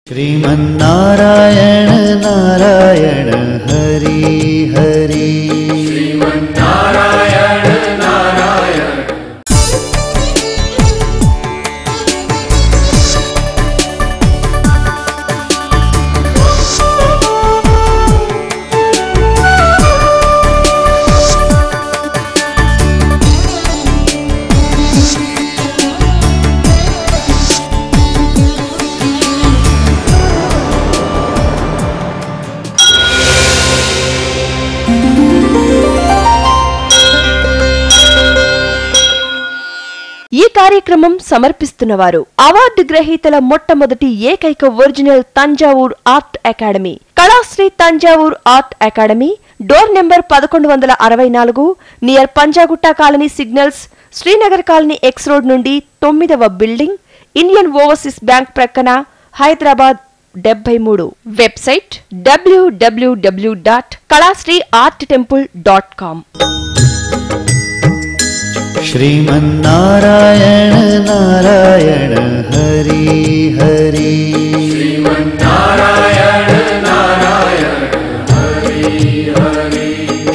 श्रीमन्नारायण नारायण हरि हरि श्रीमन्नारायण नारायण। ఈ కార్యక్రమం సమర్పిస్తున్నవారు అవార్డు గ్రహీతల మొట్టమొదటి ఏకైక original Thanjavur art academy, Kalasri Thanjavur art academy, door number 1164, near Panjagutta colony signals, Srinagar colony X road నుండి 9వ బిల్డింగ్, ఇండియన్ ఓవర్సీస్ బ్యాంక్ ప్రక్కన, హైదరాబాద్ 73. Website www.kalasriarttemple.com. श्रीमन्नारायण नारायण हरि हरि श्रीमन्नारायण नारायण हरि हरि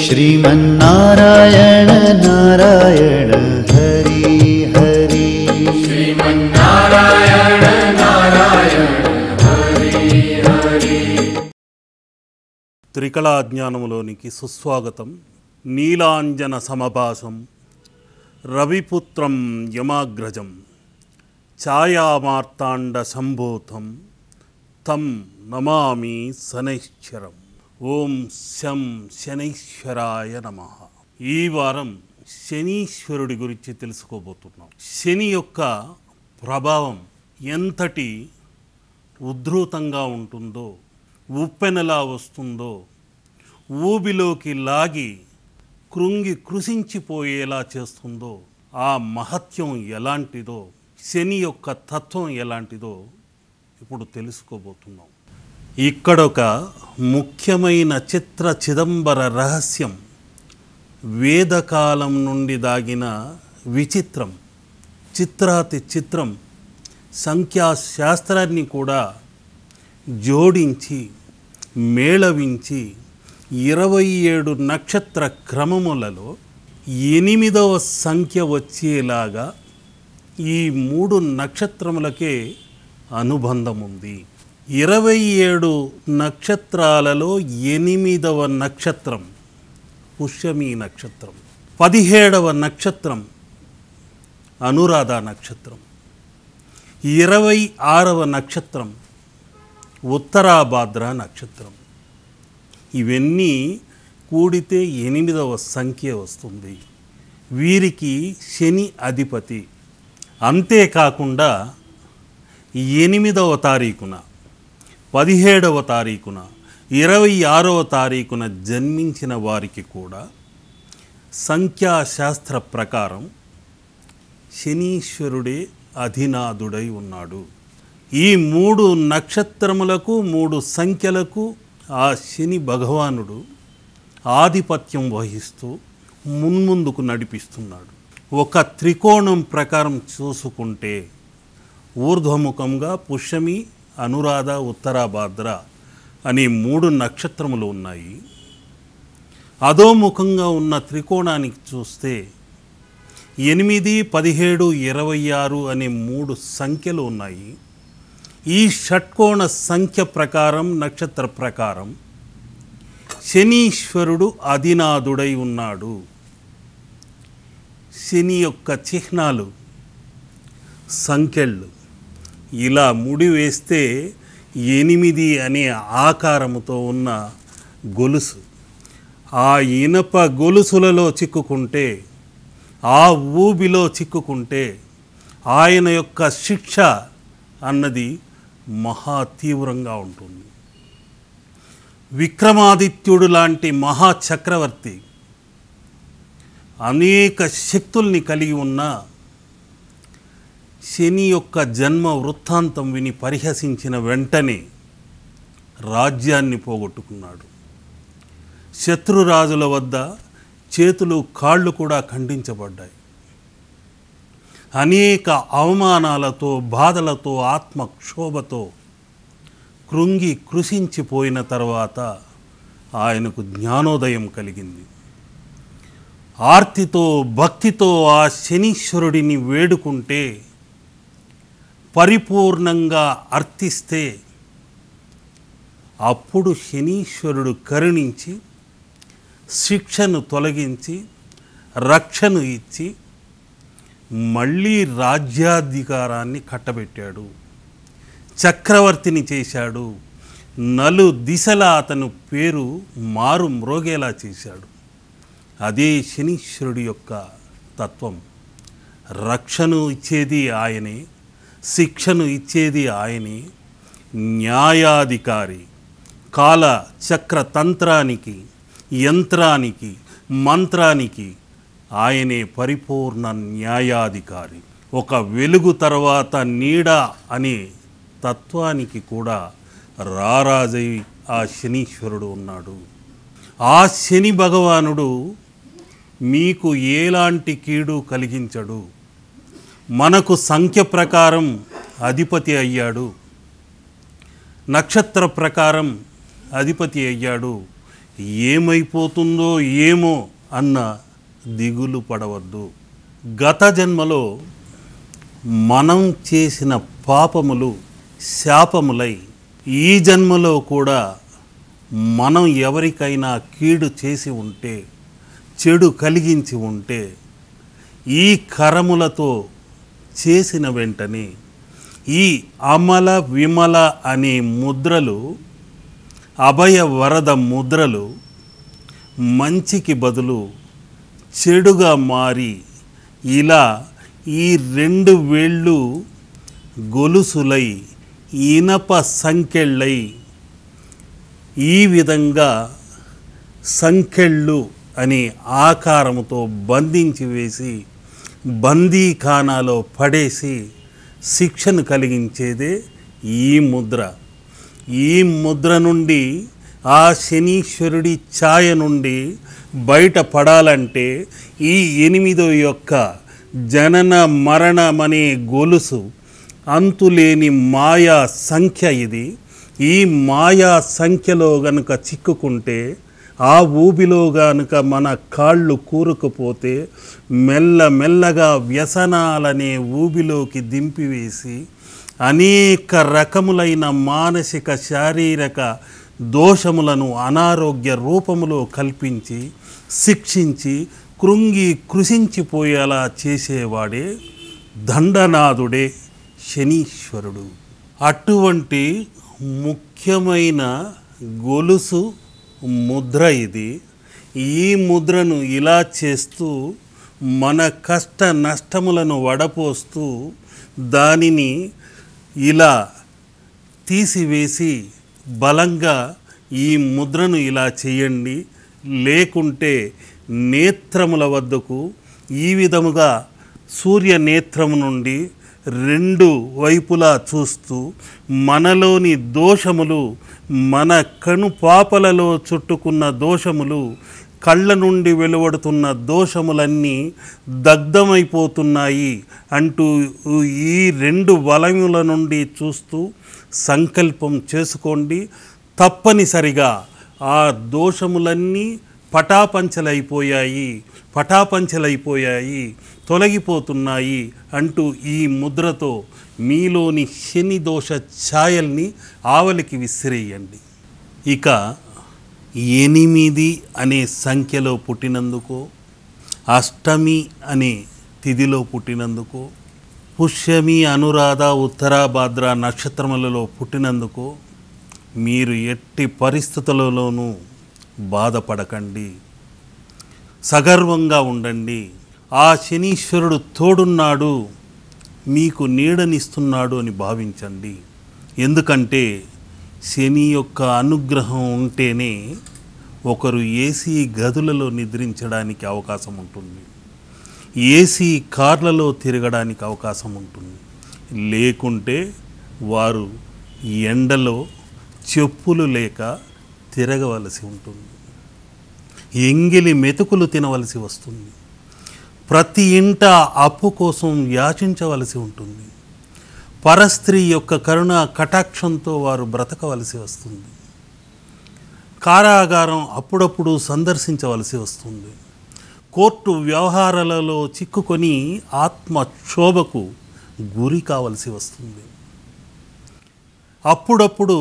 श्रीमन्नारायण नारायण हरि हरि श्रीमन्नारायण नारायण हरि हरि। త్రికళా జ్ఞానములోనికి సుస్వాగతం. నీలాంజన సమభాసం రవిపుత్రం యమాగ్రజం ఛాయామార్తాండ సంభూతం తం నమామి శనైశ్వరం. ఓం శం శనైశ్వరాయ నమః. ఈ వారం శనీశ్వరుడి గురించి తెలుసుకోబోతున్నాం. శని యొక్క ప్రభావం ఎంతటి ఉద్ధృతంగా ఉంటుందో, ఉప్పెనలా వస్తుందో, ఊబిలోకి లాగి కృంగి కృషించిపోయేలా చేస్తుందో, ఆ మహత్యం ఎలాంటిదో, శని యొక్క తత్వం ఎలాంటిదో ఇప్పుడు తెలుసుకోబోతున్నాం. ఇక్కడొక ముఖ్యమైన చిత్ర చిదంబర రహస్యం, వేదకాలం నుండి దాగిన విచిత్రం, చిత్రాతి చిత్రం, సంఖ్యాశాస్త్రాన్ని కూడా జోడించి మేళవించి 27 నక్షత్ర క్రమములలో 8వ సంఖ్య వచ్చేలాగా ఈ 3 నక్షత్రములకే అనుబంధం ఉంది. 27 నక్షత్రాలలో 8వ నక్షత్రం పుష్యమి నక్షత్రం, 17వ నక్షత్రం అనురాధ నక్షత్రం, 26వ నక్షత్రం ఉత్తరాభాద్ర నక్షత్రం. ఇవన్నీ కూడితే 8వ సంఖ్య వస్తుంది. వీరికి శని అధిపతి. అంతేకాకుండా 8వ తారీఖున, 17వ తారీఖున, 26వ తారీఖున జన్మించిన వారికి కూడా సంఖ్యాశాస్త్ర ప్రకారం శనీశ్వరుడే అధినాథుడై ఉన్నాడు. ఈ 3 నక్షత్రములకు 3 సంఖ్యలకు ఆ శని భగవానుడు ఆధిపత్యం వహిస్తూ మున్ముందుకు నడిపిస్తున్నాడు. ఒక త్రికోణం ప్రకారం చూసుకుంటే ఊర్ధ్వముఖంగా పుష్యమి, అనురాధ, ఉత్తరాభాద్ర అనే 3 నక్షత్రములు ఉన్నాయి. అధోముఖంగా ఉన్న త్రికోణానికి చూస్తే 8, 17, 26 అనే 3 సంఖ్యలు ఉన్నాయి. ఈ షట్కోణ సంఖ్య ప్రకారం, నక్షత్ర ప్రకారం శనీశ్వరుడు అధినాథుడై ఉన్నాడు. శని యొక్క చిహ్నాలు, సంఖ్యలు ఇలా ముడి వేస్తే 8 అనే ఆకారముతో ఉన్న గొలుసు, ఆ ఇనప గొలుసులలో చిక్కుకుంటే, ఆ ఊబిలో చిక్కుకుంటే ఆయన యొక్క శిక్ష అన్నది మహా తీవ్రంగా ఉంటుంది. విక్రమాదిత్యుడు లాంటి మహాచక్రవర్తి అనేక శక్తుల్ని కలిగి ఉన్న శని యొక్క జన్మ వృత్తాంతం విని పరిహసించిన వెంటనే రాజ్యాన్ని పోగొట్టుకున్నాడు. శత్రురాజుల వద్ద చేతులు కాళ్ళు కూడా ఖండించబడ్డాయి. అనేక అవమానాలతో, బాధలతో, ఆత్మక్షోభతో కృంగి కృషించిపోయిన తర్వాత ఆయనకు జ్ఞానోదయం కలిగింది. ఆర్తితో భక్తితో ఆ శనీశ్వరుడిని వేడుకుంటే, పరిపూర్ణంగా అర్థిస్తే అప్పుడు శనీశ్వరుడు కరుణించి శిక్షను తొలగించి రక్షను ఇచ్చి మళ్ళీ రాజ్యాధికారాన్ని కట్టబెట్టాడు, చక్రవర్తిని చేశాడు, నలు దిశలా అతను పేరు మారు మ్రోగేలా చేశాడు. అదే శనీశ్వరుడి యొక్క తత్వం. రక్షను ఇచ్చేది ఆయనే, శిక్షను ఇచ్చేది ఆయనే, న్యాయాధికారి. కాల చక్ర తంత్రానికి, యంత్రానికి, మంత్రానికి ఆయనే పరిపూర్ణ న్యాయాధికారి. ఒక వెలుగు తర్వాత నీడ అనే తత్వానికి కూడా రారాజై ఆ శనీశ్వరుడు ఉన్నాడు. ఆ శని భగవానుడు మీకు ఎలాంటి కీడు కలిగించడు. మనకు సంఖ్య ప్రకారం అధిపతి అయ్యాడు, నక్షత్ర ప్రకారం అధిపతి అయ్యాడు. ఏమైపోతుందో ఏమో అన్న దిగులు పడవద్దు. గత జన్మలో మనం చేసిన పాపములు శాపములై ఈ జన్మలో కూడా మనం ఎవరికైనా కీడు చేసి ఉంటే, చెడు కలిగించి ఉంటే, ఈ కరములతో చేసిన వెంటనే ఈ అమల విమల అనే ముద్రలు, అభయ వరద ముద్రలు మంచికి బదులు చెడుగా మారి ఇలా ఈ 2 వేళ్ళు గొలుసులై ఇనప సంకెళ్ళై ఈ విధంగా సంకెళ్ళు అనే ఆకారముతో బంధించి వేసి బందీఖానాలో పడేసి శిక్షను కలిగించేదే ఈ ముద్ర. ఈ ముద్ర నుండి, ఆ శనీశ్వరుడి ఛాయ నుండి బయటపడాలంటే ఈ 8 యొక్క జనన మరణమనే గొలుసు, అంతులేని మాయా సంఖ్య ఇది. ఈ మాయా సంఖ్యలో గనుక చిక్కుకుంటే, ఆ ఊబిలో గనుక మన కాళ్ళు కూరుకుపోతే మెల్లమెల్లగా వ్యసనాలనే ఊబిలోకి దింపివేసి అనేక రకములైన మానసిక శారీరక దోషములను అనారోగ్య రూపములో కల్పించి శిక్షించి కృంగి కృషించిపోయేలా చేసేవాడే దండనాథుడే శనీశ్వరుడు. అటువంటి ముఖ్యమైన గొలుసు ముద్ర ఇది. ఈ ముద్రను ఇలా చేస్తూ మన కష్ట నష్టములను వడపోస్తూ దానిని ఇలా తీసివేసి బలంగా ఈ ముద్రను ఇలా చేయండి. లేకుంటే నేత్రముల వద్దకు ఈ విధముగా సూర్య నేత్రము నుండి 2 వైపులా చూస్తూ మనలోని దోషములు, మన కనుపాపలలో చుట్టుకున్న దోషములు, కళ్ళ నుండి వెలువడుతున్న దోషములన్నీ దగ్ధమైపోతున్నాయి అంటూ ఈ 2 వలయముల నుండి చూస్తూ సంకల్పం చేసుకోండి. తప్పనిసరిగా ఆ దోషములన్నీ పటాపంచలైపోయాయి, తొలగిపోతున్నాయి అంటూ ఈ ముద్రతో మీలోని శని దోష ఛాయల్ని ఆవలికి విసిరేయండి. ఇక 8 అనే సంఖ్యలో పుట్టినందుకో, అష్టమి అనే తిథిలో పుట్టినందుకో, పుష్యమి, అనురాధ, ఉత్తరాభాద్ర నక్షత్రములలో పుట్టినందుకో మీరు ఎట్టి పరిస్థితులలోనూ బాధపడకండి, సగర్వంగా ఉండండి. ఆ శనీశ్వరుడు తోడున్నాడు, మీకు నీడనిస్తున్నాడు అని భావించండి. ఎందుకంటే శని యొక్క అనుగ్రహం ఉంటేనే ఒకరు ఏసీ గదులలో నిద్రించడానికి అవకాశం ఉంటుంది, ఏసీ కార్లలో తిరగడానికి అవకాశం ఉంటుంది. లేకుంటే వారు ఎండలో చెప్పులు లేక తిరగవలసి ఉంటుంది, ఎంగిలి మెతుకులు తినవలసి వస్తుంది, ప్రతి ఇంట అప్పు కోసం యాచించవలసి ఉంటుంది, పరస్త్రీ యొక్క కరుణ కటాక్షంతో వారు బ్రతకవలసి వస్తుంది. కారాగారం అప్పుడప్పుడు సందర్శించవలసి వస్తుంది. కోర్టు వ్యవహారాలలో చిక్కుకొని ఆత్మక్షోభకు గురి కావలసి వస్తుంది. అప్పుడప్పుడు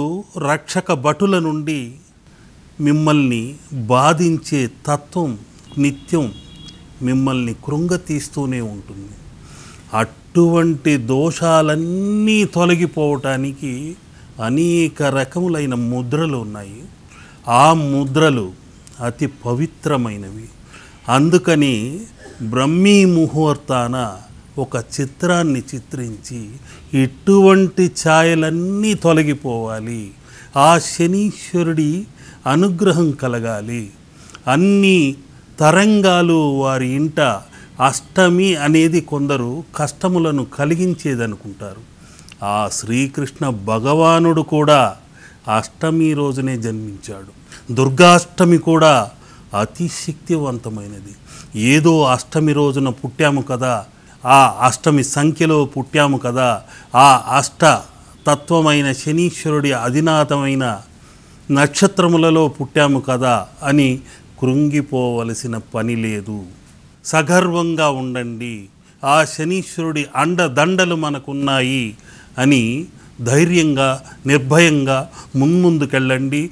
రక్షక భటుల నుండి మిమ్మల్ని బాధించే తత్వం నిత్యం మిమ్మల్ని కృంగతీస్తూనే ఉంటుంది. అటువంటి దోషాలన్నీ తొలగిపోవటానికి అనేక రకములైన ముద్రలు ఉన్నాయి. ఆ ముద్రలు అతి పవిత్రమైనవి. అందుకని బ్రహ్మీ ముహూర్తాన ఒక చిత్రాన్ని చిత్రించి ఇటువంటి ఛాయలన్నీ తొలగిపోవాలి, ఆ శనీశ్వరుడి అనుగ్రహం కలగాలి, అన్ని తరంగాలు వారి ఇంట. అష్టమి అనేది కొందరు కష్టములను కలిగించేదనుకుంటారు. ఆ శ్రీకృష్ణ భగవానుడు కూడా అష్టమి రోజునే జన్మించాడు. దుర్గాష్టమి కూడా అతి శక్తివంతమైనది. ఏదో అష్టమి రోజున పుట్టాము కదా, ఆ అష్టమి సంఖ్యలో పుట్టాము కదా, ఆ అష్ట తత్వమైన శనీశ్వరుడి అధినాథమైన నక్షత్రములలో పుట్టాము కదా అని కృంగిపోవలసిన పని లేదు. సగర్వంగా ఉండండి, ఆ శనీశ్వరుడి అండదండలు మనకున్నాయి అని ధైర్యంగా నిర్భయంగా ముందుకెళ్ళండి.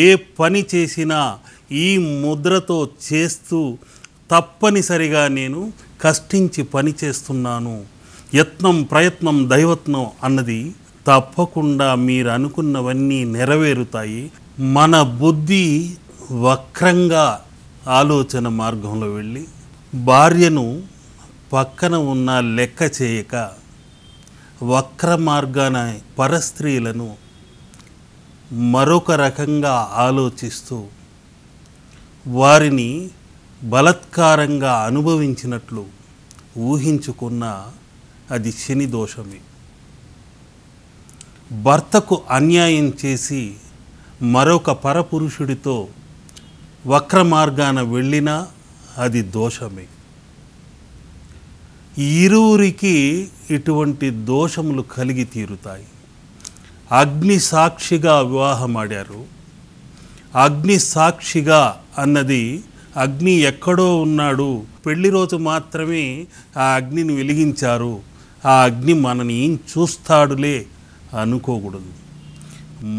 ఏ పని చేసినా ఈ ముద్రతో చేస్తూ తప్పనిసరిగా నేను కష్టించి పని చేస్తున్నాను, యత్నం ప్రయత్నం దైవత్నం అన్నది తప్పకుండా మీరు అనుకున్నవన్నీ నెరవేరుతాయి. మన బుద్ధి వక్రంగా ఆలోచన మార్గంలో వెళ్ళి భార్యను పక్కన ఉన్న లెక్క చేయక వక్ర మార్గాన పరస్త్రీలను మరొక రకంగా ఆలోచిస్తూ వారిని బలత్కారంగా అనుభవించినట్లు ఊహించుకున్న అది శని దోషమే. భర్తకు అన్యాయం చేసి మరొక పరపురుషుడితో వక్ర మార్గాన వెళ్ళినా అది దోషమే. ఇరువురికి ఇటువంటి దోషములు కలిగి తీరుతాయి. అగ్ని సాక్షిగా వివాహమాడారు. అగ్ని సాక్షిగా అన్నది అగ్ని ఎక్కడో ఉన్నాడు, పెళ్లి రోజు మాత్రమే ఆ అగ్నిని వెలిగించారు, ఆ అగ్ని మనని ఏం చూస్తాడులే అనుకోకూడదు.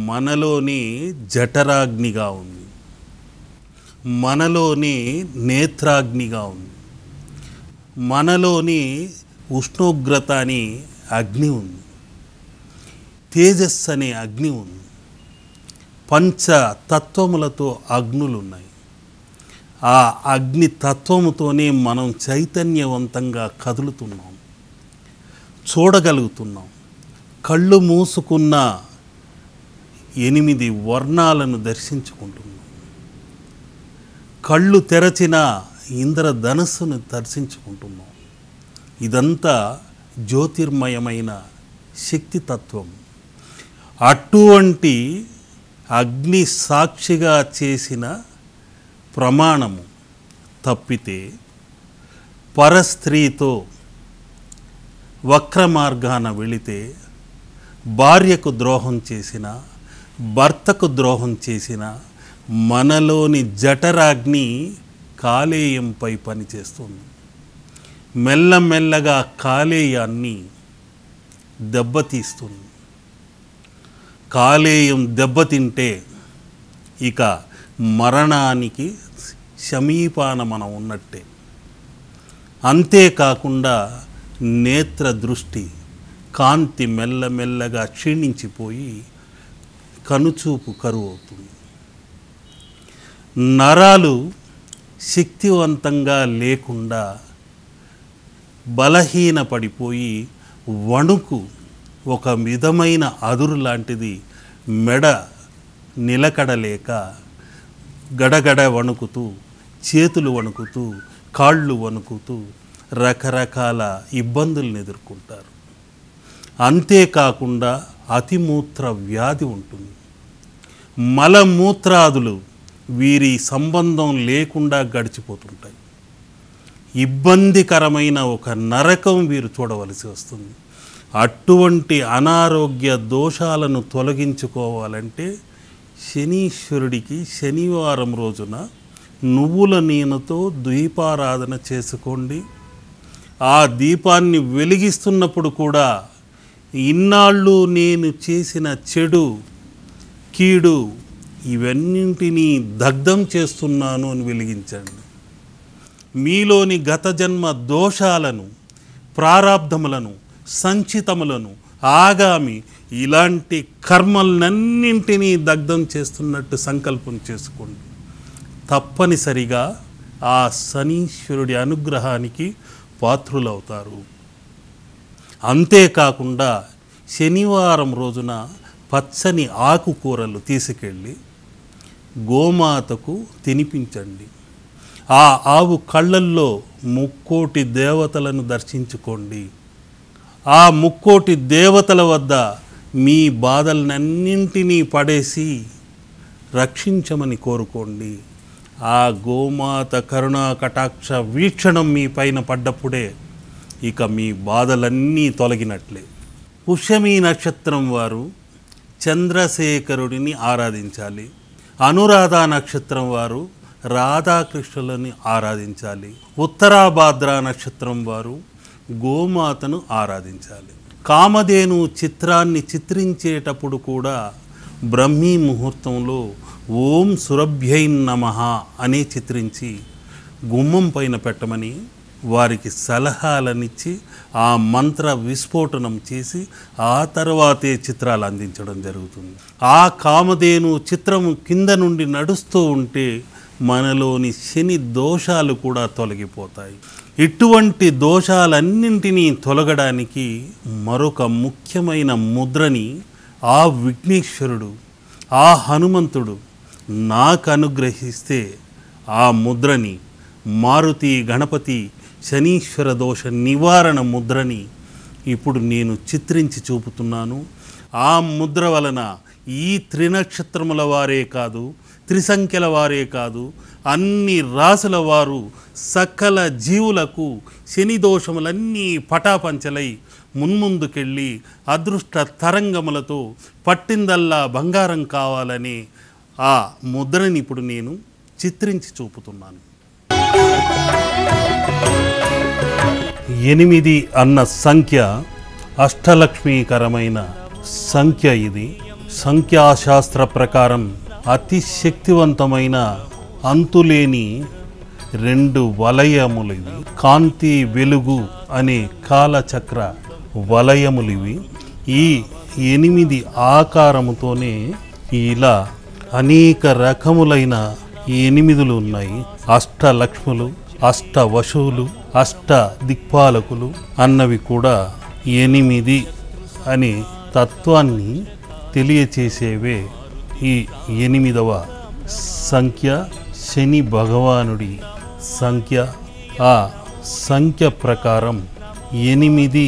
మనలోని జఠరాగ్నిగా ఉంది, మనలోని నేత్రాగ్నిగా ఉంది, మనలోని ఉష్ణోగ్రత అనే అగ్ని ఉంది, తేజస్సు అనే అగ్ని ఉంది, పంచ తత్వములతో అగ్నులు ఉన్నాయి. ఆ అగ్ని తత్వముతోనే మనం చైతన్యవంతంగా కదులుతున్నాం, చూడగలుగుతున్నాం. కళ్ళు మూసుకున్న 8 వర్ణాలను దర్శించుకుంటున్నాం. కళ్ళు తెరచిన ఇంద్రధనస్సును దర్శించుకుంటున్నాం. ఇదంతా జ్యోతిర్మయమైన శక్తితత్వం. అటువంటి అగ్ని సాక్షిగా చేసిన ప్రమాణము తప్పితే పరస్త్రీతో వక్ర మార్గాన వెళితే భార్యకు ద్రోహం చేసిన, భర్తకు ద్రోహం చేసిన మనలోని జఠరాగ్ని కాలేయంపై పనిచేస్తుంది. మెల్లమెల్లగా కాలేయాన్ని దెబ్బతీస్తుంది. కాలేయం దెబ్బతింటే ఇక మరణానికి సమీపాన మనం ఉన్నట్టే. అంతేకాకుండా నేత్ర దృష్టి కాంతి మెల్లమెల్లగా క్షీణించిపోయి కనుచూపు కరువు అవుతుంది. నరాలు శక్తివంతంగా లేకుండా బలహీనపడిపోయి వణుకు ఒక విధమైన అదురు లాంటిది మెడ నిలకడలేక గడగడ వణుకుతూ, చేతులు వణుకుతూ, కాళ్ళు వణుకుతూ రకరకాల ఇబ్బందులను ఎదుర్కొంటారు. అంతేకాకుండా అతిమూత్ర వ్యాధి ఉంటుంది. మలమూత్రాదులు వీరి సంబంధం లేకుండా ఇబ్బందికరమైన ఒక నరకం వీరు చూడవలసి వస్తుంది. అటువంటి అనారోగ్య దోషాలను తొలగించుకోవాలంటే శనీశ్వరుడికి శనివారం రోజున నువ్వుల నూనెతో దీపారాధన చేసుకోండి. ఆ దీపాన్ని వెలిగిస్తున్నప్పుడు కూడా ఇన్నాళ్ళు నేను చేసిన చెడు కీడు ఇవన్నింటినీ దగ్ధం చేస్తున్నాను అని వెలిగించండి. మీలోని గత జన్మ దోషాలను, ప్రారాబ్ధములను, సంచితములను, ఆగామి ఇలాంటి కర్మలన్నింటినీ దగ్ధం చేస్తున్నట్టు సంకల్పం చేసుకోండి. తప్పనిసరిగా ఆ శనీశ్వరుడి అనుగ్రహానికి పాత్రులవుతారు. అంతేకాకుండా శనివారం రోజున పచ్చని ఆకుకూరలు తీసుకెళ్ళి గోమాతకు తినిపించండి. ఆ ఆవు కళ్ళల్లో 3,000,000 దేవతలను దర్శించుకోండి. ఆ 3,000,000 దేవతల వద్ద మీ బాధలన్నింటినీ పడేసి రక్షించమని కోరుకోండి. ఆ గోమాత కరుణా కటాక్ష వీక్షణం మీ పైన పడ్డప్పుడే ఇక మీ బాధలన్నీ తొలగినట్లే. పుష్యమి నక్షత్రం వారు చంద్రశేఖరుడిని ఆరాధించాలి. అనురాధ నక్షత్రం వారు రాధాకృష్ణులని ఆరాధించాలి. ఉత్తరాభాద్ర నక్షత్రం వారు గోమాతను ఆరాధించాలి. కామధేను చిత్రాన్ని చిత్రించేటప్పుడు కూడా బ్రహ్మీ ముహూర్తంలో ఓం సురభ్యై నమః అనే చిత్రించి గుమ్మం పైన పెట్టమని వారికి సలహాలనిచ్చి ఆ మంత్ర విస్ఫోటనం చేసి ఆ తర్వాతే చిత్రాలు అందించడం జరుగుతుంది. ఆ కామధేను చిత్రం కింద నుండి నడుస్తూ ఉంటే మనలోని శని దోషాలు కూడా తొలగిపోతాయి. ఇటువంటి దోషాలన్నింటినీ తొలగడానికి మరొక ముఖ్యమైన ముద్రని ఆ విఘ్నేశ్వరుడు, ఆ హనుమంతుడు నాకు అనుగ్రహిస్తే ఆ ముద్రని మారుతి గణపతి శనీశ్వర దోష నివారణ ముద్రని ఇప్పుడు నేను చిత్రించి చూపుతున్నాను. ఆ ముద్ర వలన ఈ త్రినక్షత్రముల వారే కాదు, త్రిసంఖ్యల వారే కాదు, అన్ని రాసుల వారు సకల జీవులకు శని దోషములన్నీ పటాపంచలై మున్ముందుకెళ్ళి అదృష్ట తరంగములతో పట్టిందల్లా బంగారం కావాలని ఆ ముద్రని ఇప్పుడు నేను చిత్రించి చూపుతున్నాను. 8 అన్న సంఖ్య అష్టలక్ష్మీకరమైన సంఖ్య. ఇది సంఖ్యాశాస్త్ర ప్రకారం అతి శక్తివంతమైన అంతులేని 2 వలయములివి. కాంతి వెలుగు అనే కాలచక్ర వలయములివి. ఈ 8 ఆకారముతోనే ఇలా అనేక రకములైన 8 ఉన్నాయి. అష్టలక్ష్ములు, అష్టవశువులు, అష్ట దిక్పాలకులు అన్నవి కూడా 8 అనే తత్వాన్ని తెలియచేసేవే ఈ 8వ సంఖ్య, శని భగవానుడి సంఖ్య. ఆ సంఖ్య ప్రకారం 8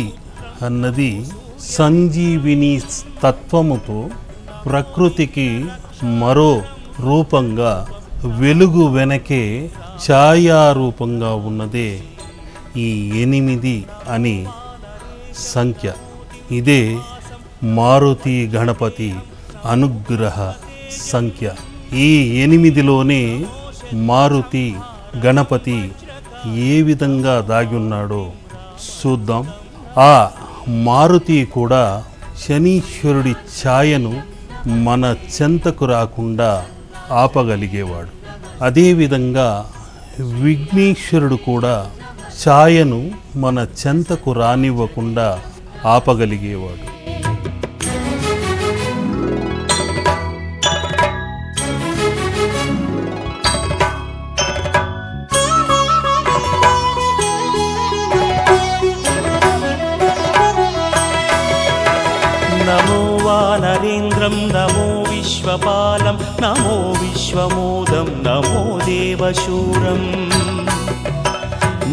అన్నది సంజీవిని తత్వముతో ప్రకృతికి మరో రూపంగా, వెలుగు వెనకే ఛాయారూపంగా ఉన్నదే ఈ 8 అనే సంఖ్య. ఇదే మారుతి గణపతి అనుగ్రహ సంఖ్య. ఈ 8లోనే మారుతి గణపతి ఏ విధంగా దాగి ఉన్నాడో చూద్దాం. ఆ మారుతి కూడా శనీశ్వరుడి ఛాయను మన చెంతకు రాకుండా ఆపగలిగేవాడు. అదేవిధంగా విఘ్నేశ్వరుడు కూడా ఛాయను మన చెంతకు రానివ్వకుండా ఆపగలిగేవాడు. నమో వానరేంద్రం నమో విశ్వపాలం నమో విశ్వమోదం నమో దేవశూరం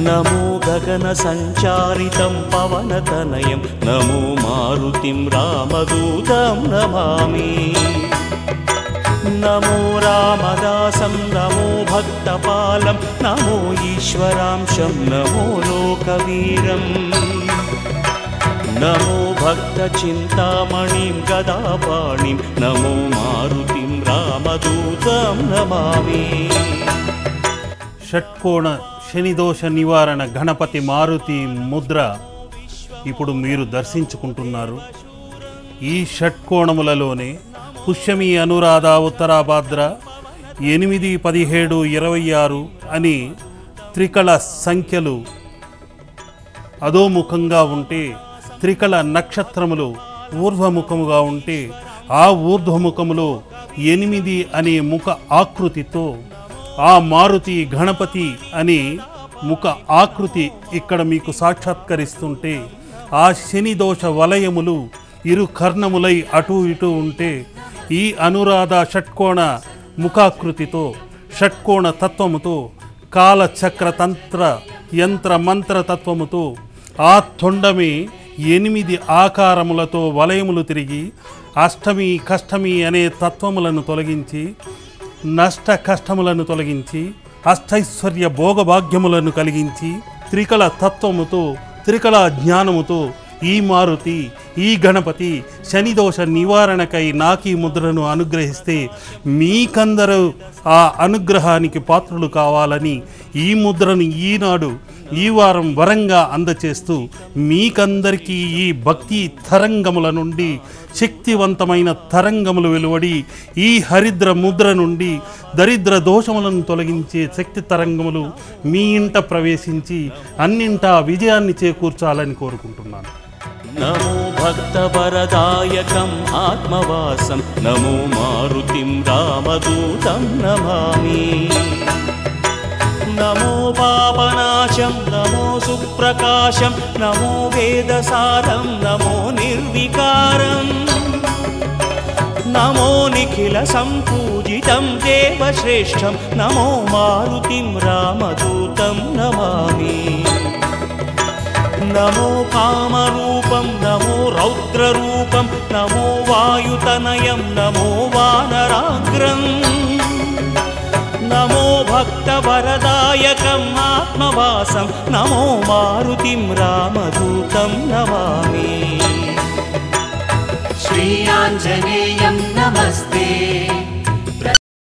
నమో గగన సంచారితం పవనతనయం నమో మారుతిం రామదూతం నమామి నమో రామదాసం నమో భక్తపాలం నమో ఈశ్వరాంశం నమో లోకవీరం నమో భక్తచింతామణిం గదాపాణిం నమో మారుతిం రామదూతం నమామి. షట్కోణ శనిదోష నివారణ గణపతి మారుతి ముద్ర ఇప్పుడు మీరు దర్శించుకుంటున్నారు. ఈ షట్కోణములలోనే పుష్యమి, అనురాధ, ఉత్తరాభాద్ర 8, 17, 26 అని త్రికళ సంఖ్యలు అధోముఖంగా ఉంటే, త్రికళ నక్షత్రములు ఊర్ధ్వముఖముగా ఉంటే, ఆ ఊర్ధ్వముఖములో 8 అనే ముఖ ఆకృతితో ఆ మారుతి గణపతి అనే ముఖ ఆకృతి ఇక్కడ మీకు సాక్షాత్కరిస్తుంటే, ఆ శని దోష వలయములు ఇరు కర్ణములై అటు ఇటు ఉంటే, ఈ అనురాధ షట్కోణ ముఖాకృతితో షట్కోణ తత్వముతో కాలచక్ర తంత్ర యంత్ర మంత్ర తత్వముతో ఆ తొండమే 8 ఆకారములతో వలయములు తిరిగి అష్టమి కష్టమి అనే తత్వములను తొలగించి, నష్ట కష్టములను తొలగించి, అష్టైశ్వర్య భోగభాగ్యములను కలిగించి, త్రికళ తత్వముతో త్రికళ జ్ఞానముతో ఈ మారుతి ఈ గణపతి శనిదోష నివారణకై నాకీ ముద్రను అనుగ్రహిస్తే మీకందరూ ఆ అనుగ్రహానికి పాత్రులు కావాలని ఈ ముద్రను ఈనాడు ఈ వారం వరంగా అందచేస్తూ మీకందరికీ ఈ భక్తి తరంగముల నుండి శక్తివంతమైన తరంగములు వెలువడి ఈ హరిద్ర ముద్ర నుండి దరిద్ర దోషములను తొలగించే శక్తి తరంగములు మీ ఇంట ప్రవేశించి అన్నింటా విజయాన్ని చేకూర్చాలని కోరుకుంటున్నాను. నమో భక్తవరదాయకం ఆత్మవాసం నమో మారుతిం రామదూతం నమామి. నమో పాపనాశం నమో సుప్రకాశం నమో వేదసారం నమో నిర్వికారం నమో నిఖిల సంపూజితం దేవశ్రేష్టం నమో మారుతిం రామదూతం నమామి. నమో కామరూపం నమో రౌద్రరూపం నమో వాయుతనయం నమో వానరాగ్రం నమో భక్తవరదాయకం ఆత్మవాసం నమో మారుతిం రామదూతం నమామి. శ్రీ ఆంజనేయం నమస్తే.